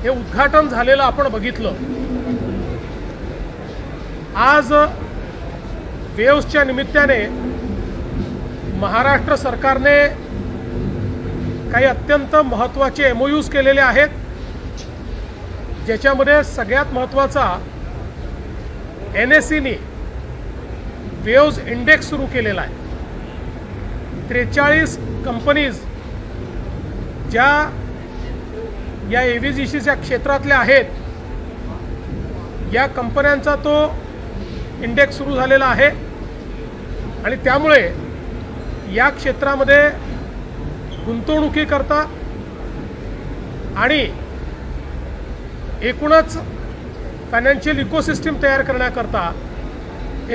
हे उद्घाटन झालेलं आपण बघितलं। आज वेव्सच्या निमित्ताने महाराष्ट्र सरकारने काही अत्यंत महत्त्वाचे एमओयूज केलेले आहेत, ज्याच्यामध्ये सगळ्यात महत्त्वाचा एनएसईने वेव्स इंडेक्स सुरू केलेला आहे। 43 कंपनीज ज्या या एव्हीजीसीच्या क्षेत्रातल्या आहेत, या कंपन्यांचा तो इंडेक्स सुरू झालेला आहे आणि त्यामुळे या क्षेत्रामध्ये गुंतवणुकीकरता आणि एकूणच फायनान्शियल इकोसिस्टम तयार करण्याकरता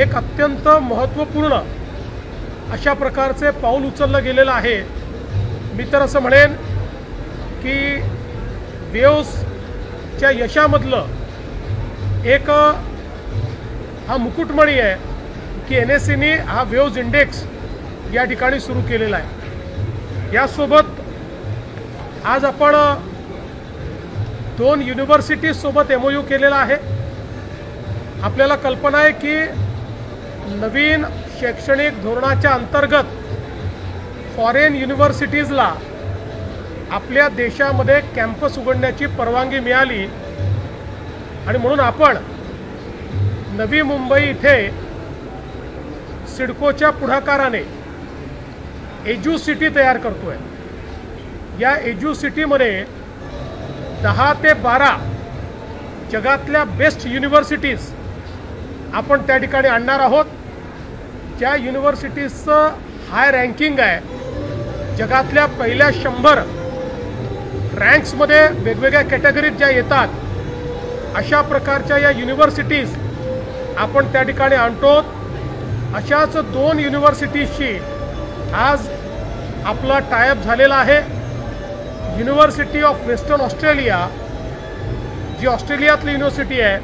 एक अत्यंत महत्त्वपूर्ण अशा प्रकारचे पाऊल उचललं गेलेलं आहे। मी तर असं म्हणेन की वेव्सच्या यशामधलं एक हा मुकुटमणी आहे की एनएसईने हा वेव्स इंडेक्स या ठिकाणी सुरू केलेला आहे। यासोबत आज आपण 2 युनिव्हर्सिटीज सोबत एमओयू केलेला आहे। आपल्याला कल्पना आहे की नवीन शैक्षणिक धोरणाच्या अंतर्गत फॉरेन युनिव्हर्सिटीजला आपल्या देशामध्ये कॅम्पस उघडण्याची परवानगी मिळाली आणि म्हणून आपण नवी मुंबई इथे सिडकोच्या पुढाकाराने एज्यू सिटी तयार करतोय। या एज्यू सिटीमध्ये 10 ते 12 जगातल्या बेस्ट युनिव्हर्सिटीज आपण त्या ठिकाणी आणणार आहोत। ज्या युनिव्हर्सिटीजचं हाय रँकिंग आहे, जगातल्या पहिल्या 100 रँक्समध्ये वेगवेगळ्या कॅटेगरीज ज्या येतात, अशा प्रकारच्या या युनिव्हर्सिटीज आपण त्या ठिकाणी आणतो। अशाच 2 युनिव्हर्सिटीजशी आज आपला टायअप झालेला आहे। युनिव्हर्सिटी ऑफ वेस्टर्न ऑस्ट्रेलिया, जी ऑस्ट्रेलियातली युनिव्हर्सिटी आहे,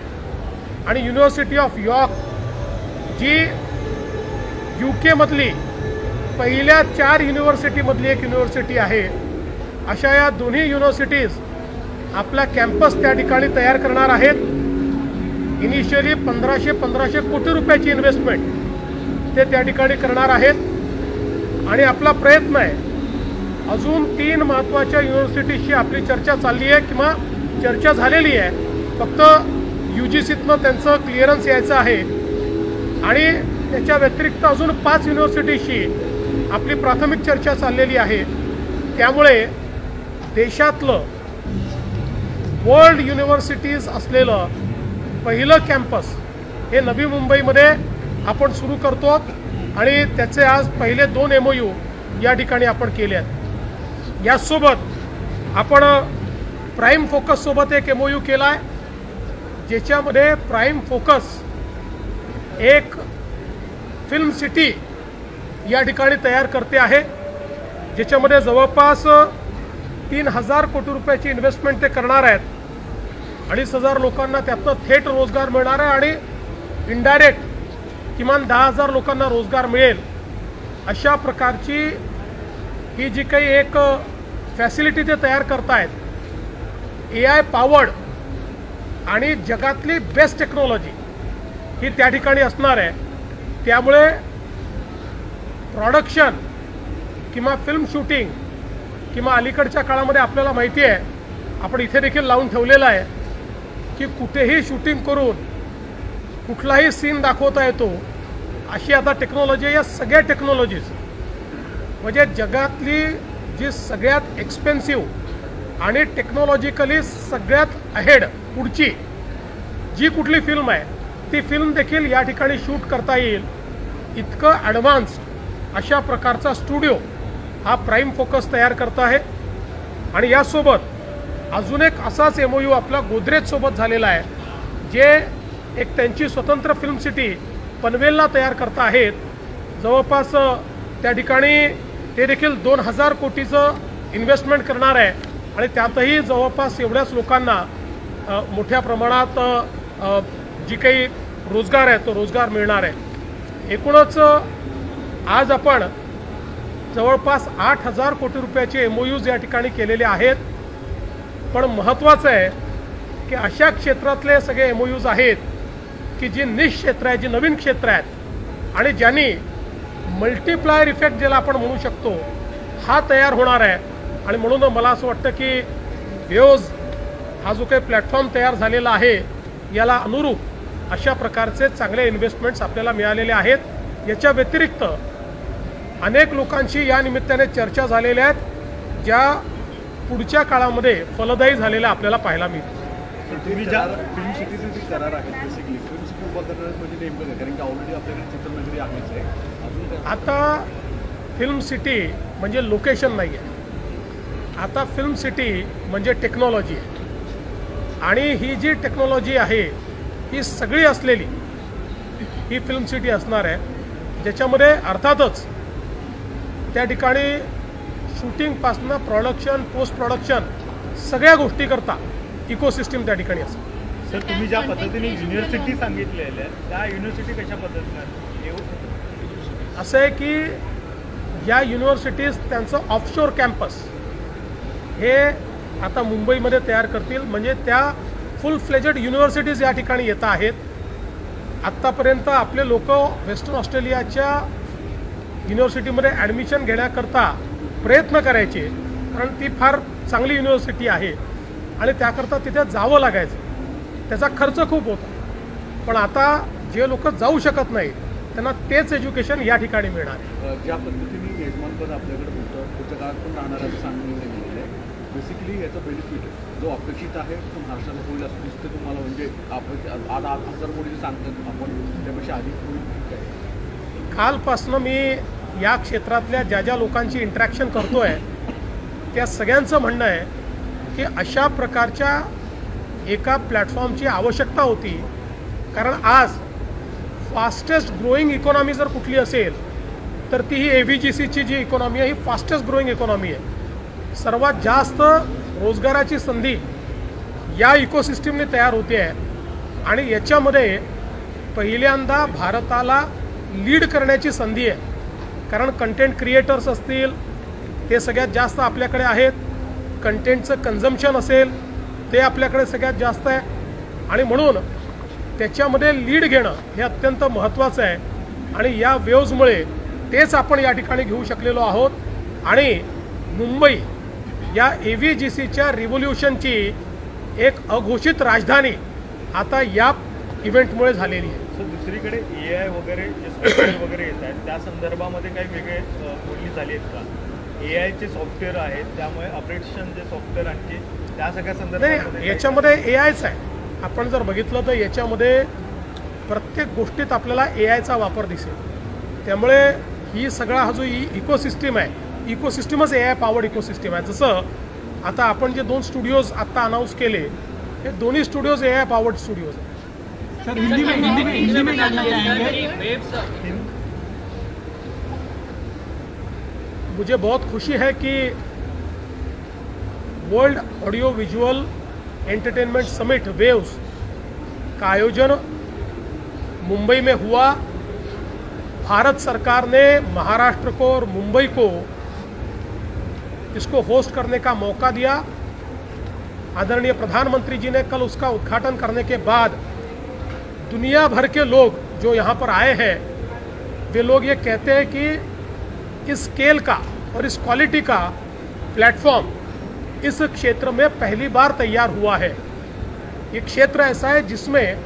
आणि युनिव्हर्सिटी ऑफ यॉर्क, जी UK मधली पहिल्या 4 युनिव्हर्सिटीमधली एक युनिव्हर्सिटी आहे। अशा या दोन्ही युनिव्हर्सिटीज आपला कॅम्पस त्या ठिकाणी तयार करणार आहेत। इनिशियली 1500 कोटी रुपयाची इन्व्हेस्टमेंट ते त्या ठिकाणी करणार आहेत आणि आपला प्रयत्न आहे अजून 3 महत्त्वाच्या युनिव्हर्सिटीशी आपली चर्चा चालली आहे किंवा चर्चा झालेली आहे। फक्त UGCतनं त्यांचं क्लिअरन्स यायचं आहे आणि त्याच्या व्यतिरिक्त अजून 5 युनिव्हर्सिटीशी आपली प्राथमिक चर्चा चाललेली आहे। त्यामुळे देशातलं वर्ल्ड युनिव्हर्सिटीज असलेलं पहिलं कॅम्पस हे नवी मुंबईमध्ये आपण सुरू करतो आणि त्याचे आज पहिले 2 एमओयू या ठिकाणी आपण केले आहेत। यासोबत आपण प्राईम फोकस सोबत एक एमओयू केला आहे, ज्याच्यामध्ये प्राईम फोकस एक फिल्म सिटी या ठिकाणी तयार करते आहे, ज्याच्यामध्ये जवळपास 3000 कोटी रुपयाची इन्व्हेस्टमेंट ते करणार आहेत। 2500 लोकांना त्यातनं थेट रोजगार मिळणार आहे आणि इनडायरेक्ट किमान 10,000 लोकांना रोजगार मिळेल। अशा प्रकारची ही जी काही एक फॅसिलिटी ते तयार करतायत, AI पॉवर्ड आणि जगातली बेस्ट टेक्नॉलॉजी ही त्या ठिकाणी असणार आहे। त्यामुळे प्रोडक्शन किंवा फिल्म शूटिंग किंवा अलीकडच्या काळामध्ये आपल्याला माहिती आहे, आपण इथे देखील लावून ठेवलेलं आहे की कुठेही शूटिंग करून कुठलाही सीन दाखवता येतो, अशी आता टेक्नॉलॉजी, या सगळ्या टेक्नॉलॉजीज म्हणजे जगातली जी सगळ्यात एक्सपेन्सिव्ह आणि टेक्नॉलॉजिकली सगळ्यात अहेड पुढची जी कुठली फिल्म आहे, ती फिल्म देखील या ठिकाणी शूट करता येईल इतकं ॲडव्हान्स्ड अशा प्रकारचा स्टुडिओ हा प्राईम फोकस तयार करत आहे। आणि यासोबत अजून एक असाच एमओयू आपला गोदरेज सोबत झालेला आहे, जे एक त्यांची स्वतंत्र फिल्म सिटी पनवेलला तयार करत आहेत। जवळपास त्या ठिकाणी ते देखील 2000 कोटीचं इन्व्हेस्टमेंट करणार आहे आणि त्यातही जवळपास एवढ्याच लोकांना मोठ्या प्रमाणात जी काही रोजगार आहे तो रोजगार मिळणार आहे। एकूणच आज आपण जवळपास 8000 कोटी रुपयाचे एमओयूज या ठिकाणी केलेले आहेत। पण महत्त्वाचं आहे की अशा क्षेत्रातले सगळे MOUs आहेत की जी निश क्षेत्र आहे, जी नवीन क्षेत्र आहेत आणि ज्यांनी मल्टिप्लायर इफेक्ट ज्याला आपण म्हणू शकतो हा तयार होणार आहे. आणि म्हणून मला असं वाटतं की वेव्ज हा जो काही प्लॅटफॉर्म तयार झालेला आहे याला अनुरूप अशा प्रकारचे चांगले इन्व्हेस्टमेंट्स आपल्याला मिळालेले आहेत. याच्या व्यतिरिक्त अनेक लोकांशी या निमित्ताने चर्चा झालेल्या आहेत ज्या पुढच्या काळामध्ये फलदायी झालेल्या आपल्याला पाहायला मिळतील. तुम्ही ज्या फिल्म सिटीचे जे करार आहेत बेसिकली फिल्म सिटी उभा करणार म्हणजे नेमकं काय, कारण की ऑलरेडी आपल्याकडे चित्रनगरी आहेच आहे, अजून काय? आता फिल्म सिटी म्हणजे लोकेशन नाही आहे, आता फिल्म सिटी म्हणजे टेक्नॉलॉजी आहे. आणि ही जी टेक्नॉलॉजी आहे ही सगळी असलेली ही फिल्म सिटी असणार आहे, ज्याच्यामध्ये अर्थातच त्या ठिकाणी शूटिंगपासनं प्रोडक्शन, पोस्ट प्रोडक्शन सगळ्या गोष्टी करता इकोसिस्टम त्या ठिकाणी असतं. सर, तुम्ही ज्या पद्धतीने युनिव्हर्सिटी सांगितलेल्या आहेत त्या युनिव्हर्सिटी कशा पद्धतीने येऊ? असं आहे की या युनिव्हर्सिटीज त्यांचं ऑफशोर कॅम्पस हे आता मुंबईमध्ये तयार करतील. म्हणजे त्या फुल फ्लेजेड युनिव्हर्सिटीज या ठिकाणी येत आहेत. आत्तापर्यंत आपले लोक वेस्टर्न ऑस्ट्रेलियाच्या युनिव्हर्सिटीमध्ये ॲडमिशन घेण्याकरता प्रयत्न करायचे, कारण ती फार चांगली युनिव्हर्सिटी आहे आणि त्याकरता तिथे जावं लागायचं, त्याचा खर्च खूप होता. पण आता जे लोक जाऊ शकत नाहीत त्यांना तेच एज्युकेशन या ठिकाणी मिळणार आहे. ज्या पद्धतीने यजमानपद आपल्याकडे होतं पुढच्या काळात पण राहणार असं सांगण्यात गेलेलं आहे. बेसिकली याचा बेनिफिट जो अपेक्षित आहे तो महाराष्ट्राला होईल असं दिसतं तुम्हाला? म्हणजे आपण आज 8,000 कोटी सांगतात आपण, त्यापेक्षा अधिक होईल काय? कालपासनं मी या क्षेत्रातल्या ज्या ज्या लोकांची इंटरॅक्शन करतो आहे त्या सगळ्यांचं म्हणणं आहे की अशा प्रकारच्या एका प्लॅटफॉर्मची आवश्यकता होती. कारण आज फास्टेस्ट ग्रोईंग इकॉनॉमी जर कुठली असेल तर ती ही AVGCची जी इकॉनॉमी आहे ही फास्टेस्ट ग्रोईंग इकॉनॉमी आहे. सर्वात जास्त रोजगाराची संधी या इकोसिस्टमने तयार होते आहे आणि याच्यामध्ये पहिल्यांदा भारताला लीड करण्याची संधी आहे. कारण कंटेंट क्रिएटर्स असतील ते सगळ्यात जास्त आपल्याकडे आहेत, कंटेंटचं कन्झम्पशन असेल ते आपल्याकडे सगळ्यात जास्त आहे आणि म्हणून त्याच्यामध्ये लीड घेणं हे अत्यंत महत्त्वाचं आहे. आणि या वेव्जमुळे तेच आपण या ठिकाणी घेऊ शकलेलो आहोत आणि मुंबई या AVGCच्या रिव्होल्युशनची एक अघोषित राजधानी आता या इव्हेंटमुळे झालेली आहे. सर, दुसरीकडे AI वगैरे जे सॉफ्टवेअर वगैरे येत आहेत त्या संदर्भामध्ये काही वेगळे बोलणी झाली आहेत का? AIचे सॉफ्टवेअर आहेत त्यामुळे ऑपरेशन जे सॉफ्टवेअर आणखी त्या सगळ्या संदर्भात याच्यामध्ये AIच आहे. आपण जर बघितलं तर याच्यामध्ये प्रत्येक गोष्टीत आपल्याला AIचा वापर दिसेल. त्यामुळे ही सगळा हा जो इकोसिस्टम आहे, इकोसिस्टमच AI पॉवर्ड इकोसिस्टम आहे. जसं आता आपण जे 2 स्टुडिओज आत्ता अनाऊन्स केले हे दोन्ही स्टुडिओज AI पॉवर्ड स्टुडिओज आहेत. सर, हिंदी में जानना चाहेंगे। मुझे बहुत खुशी है कि world audio visual entertainment summit waves का आयोजन मुंबई में हुआ. भारत सरकार ने महाराष्ट्र को और मुंबई को इसको होस्ट करने का मौका दिया. आदरणीय प्रधानमंत्री जी ने कल उसका उद्घाटन करने के बाद दुनिया भर के लोग जो यहाँ पर आए हैं वे लोग ये कहते हैं कि इस स्केल का और इस क्वालिटी का प्लेटफॉर्म इस क्षेत्र में पहली बार तैयार हुआ है. ये क्षेत्र ऐसा है जिसमें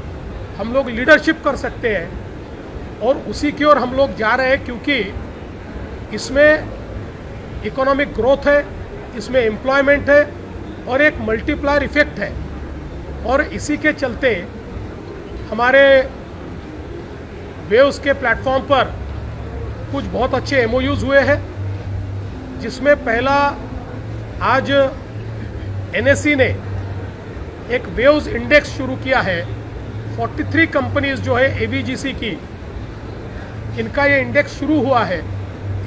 हम लोग लीडरशिप कर सकते हैं और उसी की ओर हम लोग जा रहे हैं, क्योंकि इसमें इकोनॉमिक ग्रोथ है, इसमें एम्प्लॉयमेंट है और एक मल्टीप्लायर इफेक्ट है. और इसी के चलते हमारे वेव्स के प्लेटफॉर्म पर कुछ बहुत अच्छे MOUs हुए हैं, जिसमें पहला आज NSE ने एक वेव्स इंडेक्स शुरू किया है. 43 कंपनीज जो है AVGC की, इनका ये इंडेक्स शुरू हुआ है.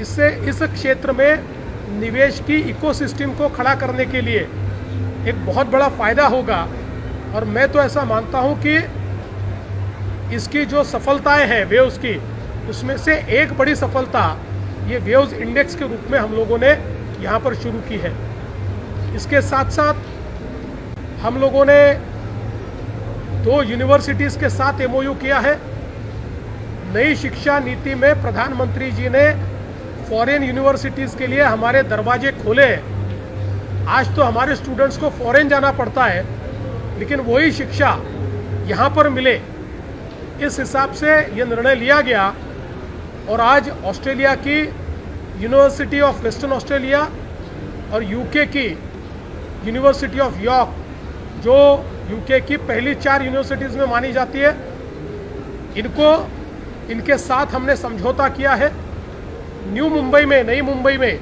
इससे इस क्षेत्र में निवेश की इकोसिस्टम को खड़ा करने के लिए एक बहुत बड़ा फ़ायदा होगा. और मैं तो ऐसा मानता हूँ कि इसकी जो सफलताएं हैं वेव्स की, उसमें से एक बड़ी सफलता ये वेव्स इंडेक्स के रूप में हम लोगों ने यहाँ पर शुरू की है. इसके साथ साथ हम लोगों ने 2 यूनिवर्सिटीज़ के साथ एमओयू किया है। नई शिक्षा नीति में प्रधानमंत्री जी ने फॉरेन यूनिवर्सिटीज़ के लिए हमारे दरवाजे खोले हैं। आज तो हमारे स्टूडेंट्स को फॉरेन जाना पड़ता है, लेकिन वही शिक्षा यहाँ पर मिले, इस हिसाब से ये निर्णय लिया गया। और आज ऑस्ट्रेलिया की यूनिवर्सिटी ऑफ वेस्टर्न ऑस्ट्रेलिया और यूके की यूनिवर्सिटी ऑफ यॉर्क, जो यूके की पहली 4 यूनिवर्सिटीज़ में मानी जाती है, इनके साथ हमने समझौता किया है। नई मुंबई में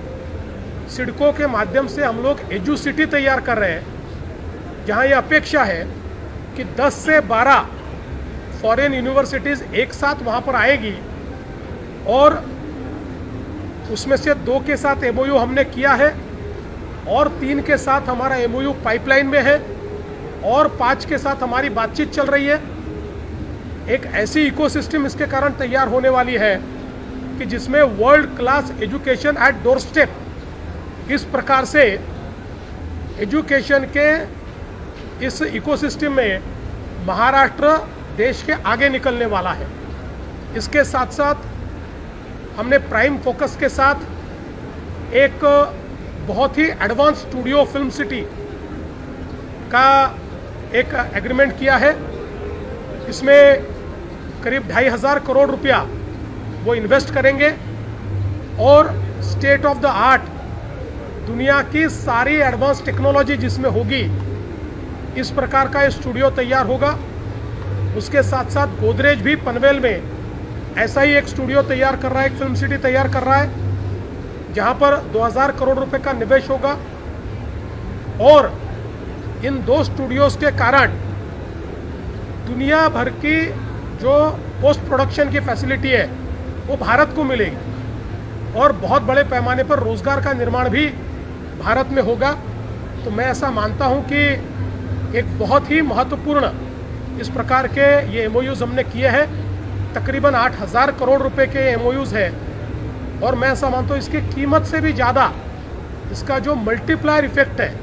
सिडको के माध्यम से हम लोग एजू सिटी तैयार कर रहे हैं, जहां ये अपेक्षा है कि 10 से 12 फॉरेन यूनिवर्सिटीज़ एक साथ वहां पर आएगी और उसमें से 2 के साथ एमओयू हमने किया है और 3 के साथ हमारा एमओयू पाइपलाइन में है और 5 के साथ हमारी बातचीत चल रही है। एक ऐसी इकोसिस्टम इसके कारण तैयार होने वाली है कि जिसमें world class education at doorstep, इस प्रकार से एजुकेशन के इस इकोसिस्टम में महाराष्ट्र देश के आगे निकलने वाला है। इसके साथ साथ हमने प्राइम फोकस के साथ एक बहुत ही एडवांस स्टूडियो फिल्म सिटी का एक एग्रीमेंट किया है। इसमें करीब 2,500 करोड़ रुपया वो इन्वेस्ट करेंगे और स्टेट ऑफ द आर्ट, दुनिया की सारी एडवांस टेक्नोलॉजी जिसमें होगी, इस प्रकार का ये स्टूडियो तैयार होगा। उसके साथ साथ गोदरेज भी पनवेल में ऐसा ही एक स्टूडियो तैयार कर रहा है, एक फिल्म सिटी तैयार कर रहा है, जहां पर 2,000 करोड़ रुपए का निवेश होगा। और इन 2 स्टूडियोज के कारण दुनिया भर की जो पोस्ट प्रोडक्शन की फैसिलिटी है वो भारत को मिलेगी और बहुत बड़े पैमाने पर रोजगार का निर्माण भी भारत में होगा। तो मैं ऐसा मानता हूं कि एक बहुत ही महत्वपूर्ण इस प्रकार के ये एमओयूज हमने किए हैं। तकरीबन 8,000 करोड़ रुपए के एमओयूज है और मैं ऐसा मानता हूँ इसकी कीमत से भी ज़्यादा इसका जो मल्टीप्लायर इफेक्ट है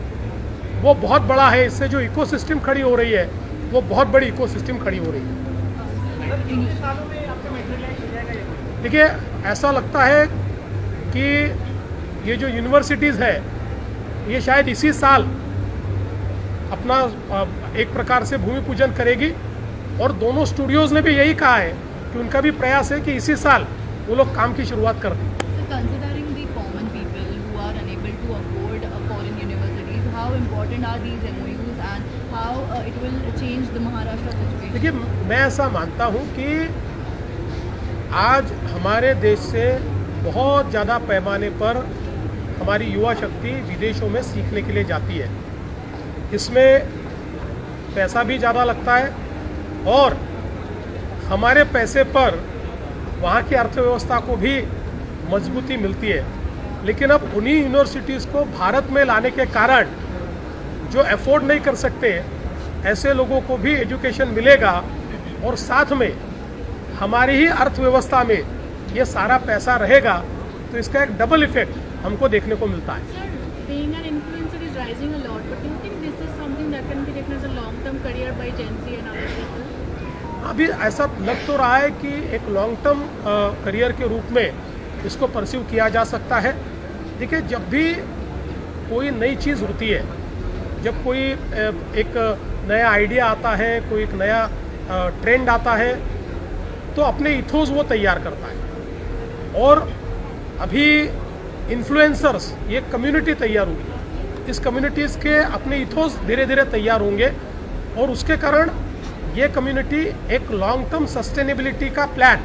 वो बहुत बड़ा है। इससे जो इकोसिस्टम खड़ी हो रही है वो बहुत बड़ी इकोसिस्टम खड़ी हो रही है। देखिए, ऐसा लगता है कि ये जो यूनिवर्सिटीज़ है ये शायद इसी साल अपना एक प्रकार से भूमि पूजन करेगी और दोनों स्टूडियोज़ ने भी यही कहा है कि उनका भी प्रयास है कि इसी साल वो लोग काम की शुरुआत कर दें। Considering the common people who are unable to afford foreign universities, how important are these MOUs and how it will change the Maharashtra situation? देखिए, मैं ऐसा मानता हूँ कि आज हमारे देश से बहुत ज़्यादा पैमाने पर हमारी युवा शक्ति विदेशों में सीखने के लिए जाती है। इसमें पैसा भी ज़्यादा लगता है और हमारे पैसे पर वहाँ की अर्थव्यवस्था को भी मजबूती मिलती है। लेकिन अब उन्हीं यूनिवर्सिटीज़ को भारत में लाने के कारण जो अफोर्ड नहीं कर सकते ऐसे लोगों को भी एजुकेशन मिलेगा और साथ में हमारी ही अर्थव्यवस्था में ये सारा पैसा रहेगा। तो इसका एक डबल इफेक्ट हमको देखने को मिलता है। Sir, being an influencer is rising a lot, but do you think this is something that can be taken as a long-term career by Gen Z and other people? अभी ऐसा लग तो रहा है कि एक लॉन्ग टर्म करियर के रूप में इसको परस्यू किया जा सकता है। देखिए, जब भी कोई नई चीज़ होती है, जब कोई एक नया आइडिया आता है, कोई एक नया ट्रेंड आता है, तो अपने इथोस वो तैयार करता है। और अभी इन्फ्लुएंसर्स, ये कम्युनिटी तैयार हुई, इस कम्युनिटीज़ के अपने इथोस धीरे धीरे तैयार होंगे और उसके कारण ये कम्युनिटी एक लॉन्ग टर्म सस्टेनेबिलिटी का प्लान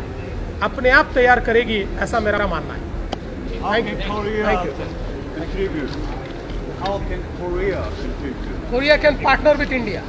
अपने आप तैयार करेगी, ऐसा मेरा मानना है। How can Korea contribute? How can Korea contribute? Korea can partner with India.